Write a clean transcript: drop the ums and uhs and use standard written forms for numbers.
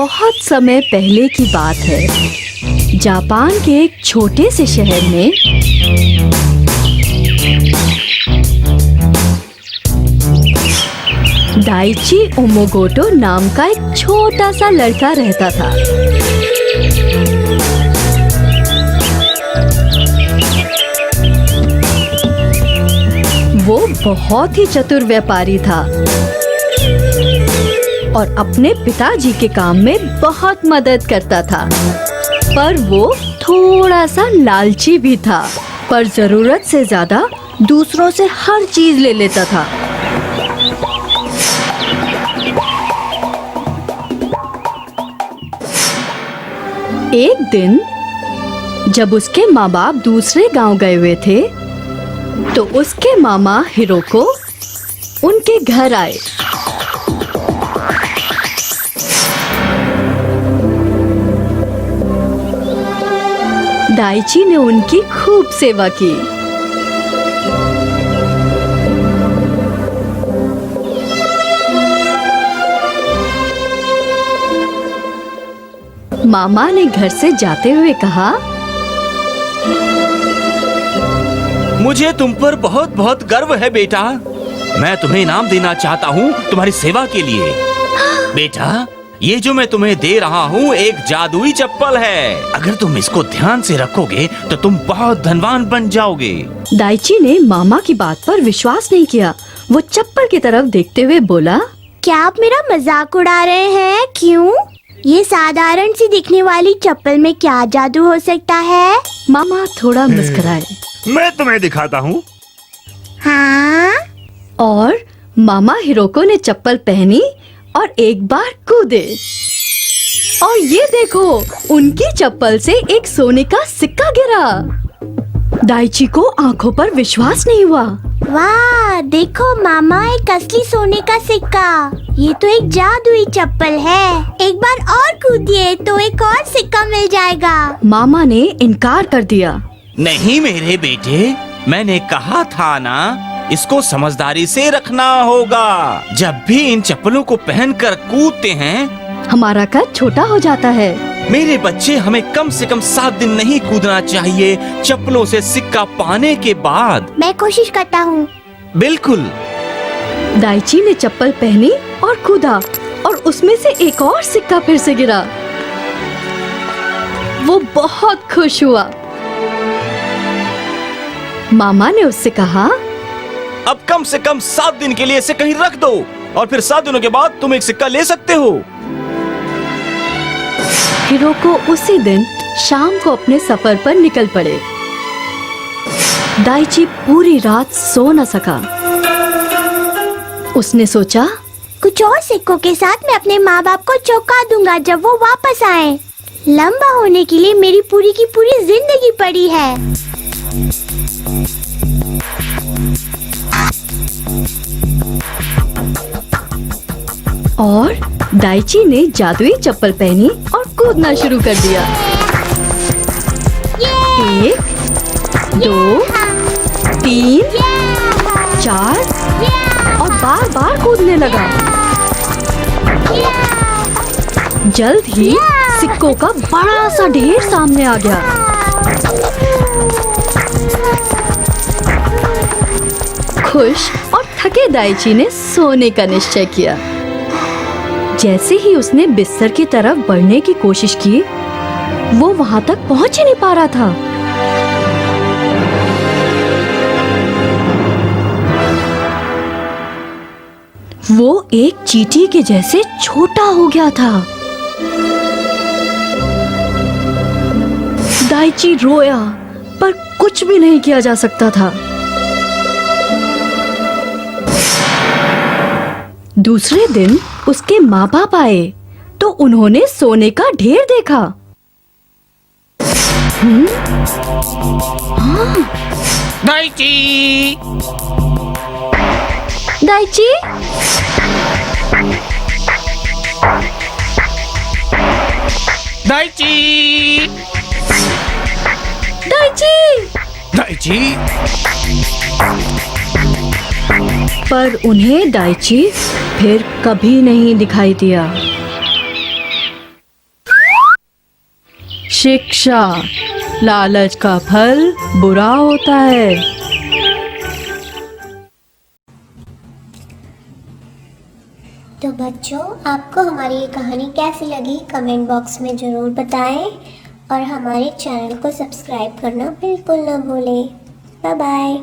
बहुत समय पहले की बात है। जापान के एक छोटे से शहर में दाइची ओमोगोटो नाम का एक छोटा सा लड़का रहता था। वो बहुत ही चतुर व्यापारी था और अपने पिताजी के काम में बहुत मदद करता था, पर वो थोड़ा सा लालची भी था, पर जरूरत से ज्यादा दूसरों से हर चीज ले लेता था। एक दिन जब उसके माँ बाप दूसरे गांव गए हुए थे, तो उसके मामा हिरोको उनके घर आए। दाइची ने उनकी खूब सेवा की। मामा ने घर से जाते हुए कहा, मुझे तुम पर बहुत बहुत गर्व है बेटा। मैं तुम्हें इनाम देना चाहता हूँ तुम्हारी सेवा के लिए। बेटा, ये जो मैं तुम्हें दे रहा हूँ एक जादुई चप्पल है। अगर तुम इसको ध्यान से रखोगे तो तुम बहुत धनवान बन जाओगे। दाइची ने मामा की बात पर विश्वास नहीं किया। वो चप्पल की तरफ देखते हुए बोला, क्या आप मेरा मजाक उड़ा रहे हैं? क्यों? ये साधारण सी दिखने वाली चप्पल में क्या जादू हो सकता है? मामा थोड़ा मुस्कुराए। मैं तुम्हें दिखाता हूँ। हाँ? और मामा हिरोको ने चप्पल पहनी और एक बार कूदे, और ये देखो, उनकी चप्पल से एक सोने का सिक्का गिरा। दाइची को आंखों पर विश्वास नहीं हुआ। वाह, देखो मामा, एक असली सोने का सिक्का। ये तो एक जादुई चप्पल है। एक बार और कूदिए तो एक और सिक्का मिल जाएगा। मामा ने इनकार कर दिया। नहीं मेरे बेटे, मैंने कहा था ना, इसको समझदारी से रखना होगा। जब भी इन चप्पलों को पहनकर कूदते हैं, हमारा कद छोटा हो जाता है। मेरे बच्चे, हमें कम से कम 7 दिन नहीं कूदना चाहिए चप्पलों से सिक्का पाने के बाद। मैं कोशिश करता हूँ। बिल्कुल। दाइची ने चप्पल पहनी और कूदा, और उसमें से एक और सिक्का फिर से गिरा। वो बहुत खुश हुआ। मामा ने उससे कहा, अब कम से कम 7 दिन के लिए इसे कहीं रख दो, और फिर 7 दिनों के बाद तुम एक सिक्का ले सकते हो। हिरोको उसी दिन शाम को अपने सफर पर निकल पड़े। दाइची पूरी रात सो न सका। उसने सोचा, कुछ और सिक्कों के साथ मैं अपने माँ बाप को चौंका दूंगा जब वो वापस आए। लंबा होने के लिए मेरी पूरी की पूरी जिंदगी पड़ी है। और दाइची ने जादुई चप्पल पहनी और कूदना शुरू कर दिया। 1, 2, 3, 4 और बार बार कूदने लगा। जल्द ही सिक्कों का बड़ा सा ढेर सामने आ गया। खुश और थके दाइची ने सोने का निश्चय किया। जैसे ही उसने बिस्तर की तरफ बढ़ने की कोशिश की, वो वहां तक पहुंच ही नहीं पा रहा था। वो एक चींटी के जैसे छोटा हो गया था। दाइची रोया, पर कुछ भी नहीं किया जा सकता था। दूसरे दिन उसके माँ बाप आए तो उन्होंने सोने का ढेर देखा। हाँ। Daiichi! Daiichi! Daiichi! Daiichi! Daiichi! पर उन्हें दाइची फिर कभी नहीं दिखाई दिया। शिक्षा, लालच का फल बुरा होता है। तो बच्चों, आपको हमारी ये कहानी कैसी लगी कमेंट बॉक्स में ज़रूर बताएं और हमारे चैनल को सब्सक्राइब करना बिल्कुल ना भूलें। Bye bye.